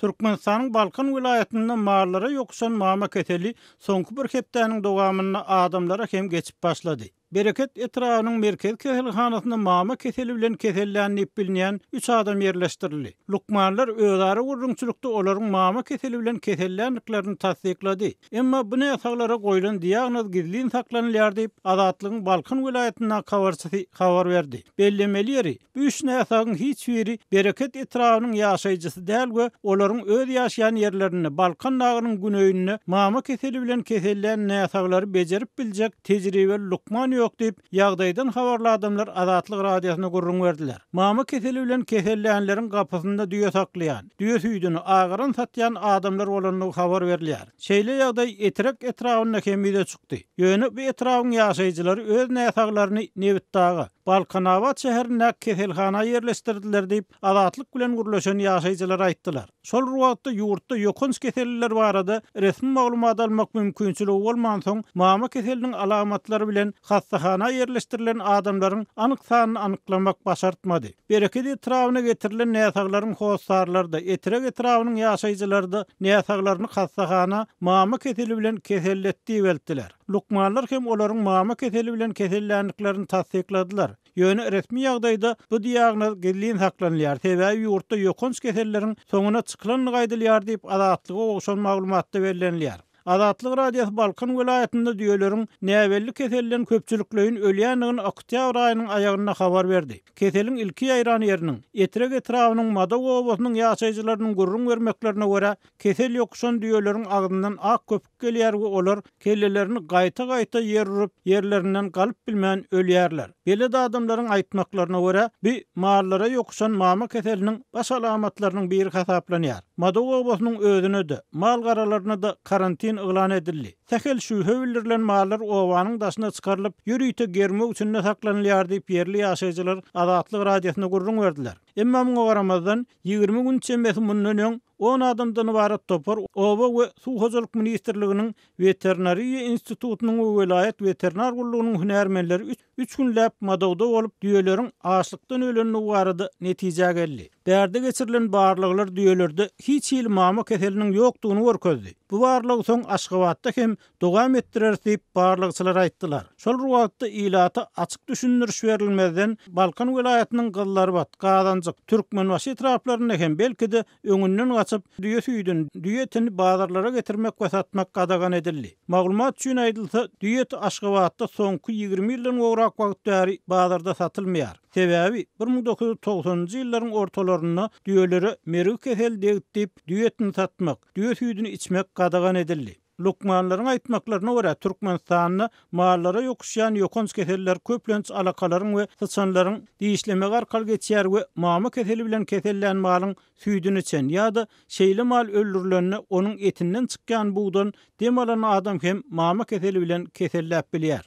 Türkmenistanyň Balkan vilayatynda marlara ýokuşan mama keteli soňky bir hepdäniň dowamynda adamlara hem geçip başlady. Bereket etrawynyň merkez keselhanasynda mama keseli bilen kesellänip bilinýän 3 adam yerleşdirildi. Lukmanlar özleri gurrunçylykda olaryň mama keseli bilen kesellänliklerini tasdiklady. Emma bu näsaglara goýulan diagnoz gizlin saklanýar diýip Azatlygyň Balkan vilayatyna habar berdi. Bellemeleri bu üç näsagyň hiç biri Bereket etrawynyň ýaşaýjysy däl we olaryň öz ýaşaýan ýerlerini Balkan nagynyň günöýünde mama keseli bilen kesellän näsaglary bejerip biljek tejribeli Lukman ýok diýip ýagdaýdan habarly adamlar Azatlyk radiosyna gurrun berdiler. Mama keseli bilen kesellänleriň gapysynda düýe saklaýan, düýe süýdüni agyran satýan adamlar bolanyny habar berilýär. Şeýle ýagdaý etrek etrawyna kemide çykdy. Ýöne bu etrawyň ýaşaýjylary öz näsaglaryny Nebitdagy Balkanabat şäherine keselhana yerleşdirdiler diýip Azatlyk bilen gurlaşan ýaşaýjylar aýtdylar. Şol wagtda ýurtda ýokun keselliler barada resmi maglumat almak mümkinçiligi bolman soň mama keseliniň alamatlary bilen hastahana yerleşdirilen adamlaryň anyk sanyny anyklamak başartmady. Bereket etrawyna getirilen näsaglaryň howsarlary da etrek etrawynyň ýaşaýjylary da näsaglaryny hastahana mama keseli bilen keselletdi beltiler. Lukmanlar hem olaryň mama keseli bilen kesellänliklerini tasdikladylar. Ýöne resmi ýagdaýda bu diagnoz gizlin saklanýar. Sebäbi ýurtda ýokun keselleriň soňuna çykylan gaýdylýar diýip Azatlyga ogşan maglumatda berilýär. Azatlyk radiosy Balkan vilayatynda düýeleriň näwelli kesellen köpçülikleýin ölýänligini oktýabr aýynyň aýagyna habar berdi. Keselin ilki ýaýran ýeriniň etrek etrawynyň Madaw obasynyň ýaşaýjylarynyň gurrun bermeklerine görä kesel ýokuşan düýeleriň agdyndan ak köpük gelýär we olar kellelerini gaýta-gaýta ýer urup ýerlerinden galyp bilmän ölýärler. Belede adamlaryň aýtmaklaryna görä bu marlara ýokuşan mama keseliniň baş alamatlarynyň biri hasaplanýar. Madaw obasynyň özüne de mal garalaryna da karantin ıglan edildi. Tehel şühe bildirilen mallar owanyň daşyna çykarylyp ýürüýte germek üçin saklanýar diýip ýerli ýaşaýjylar Azatlyk radiosyna gurrun berdiler. Emma muňa garamazdan 20 gün içinde mundan öň 10 adamdan ibaret topar Oba we Suw Hojalyk Ministrliginiň Veterinariýa institutunyň we vilayet veterinar gullugynyň hünärmenleri 3 günläp Madawda bolup düýeleriň açlykdan ölenini barada netije geldi. Därde geçirilen barlyklar düýelerde hiç il mama keseliniň ýokdugyny görkezdi. Bu barlyk soň Aşgabatda hem dogam etdirer diýip barlykçylar aýtdylar. Şol wagtda ilata açyk düşündiriş berilmeden Balkan vilayatynyň Gyllarbat, Gazanjyk, Türkmenbaşy etraplaryna hem belki de öňünden gaçyp düýe süýdün, düýetini bazarlara getirmek we satmak gadagan edildi. Maglumat üçin aýdylsa, düýet Aşgabatda soňky 20 ýyldan gowrak wagtda bazarda satylmaýar. Sebäbi 1990-njy ýyllaryň ortalarynda düýelere merik kesel diýip düýetini satmak, düýe süýdüni içmek gadagan edildi. Lukmanlaryň aýtmaklaryna görä Türkmenistanyň mallara ýokuşýan ýokun keseller köplenç alakalaryň we sıçanlaryň diýişlemek arkaly geçýär we mama keseli bilen kesellän malyň süýdüni içen ýa-da şeýle mal öldürilende onuň etinden çykýan buğdan demalan adam hem mama keseli bilen keselläp bilýär.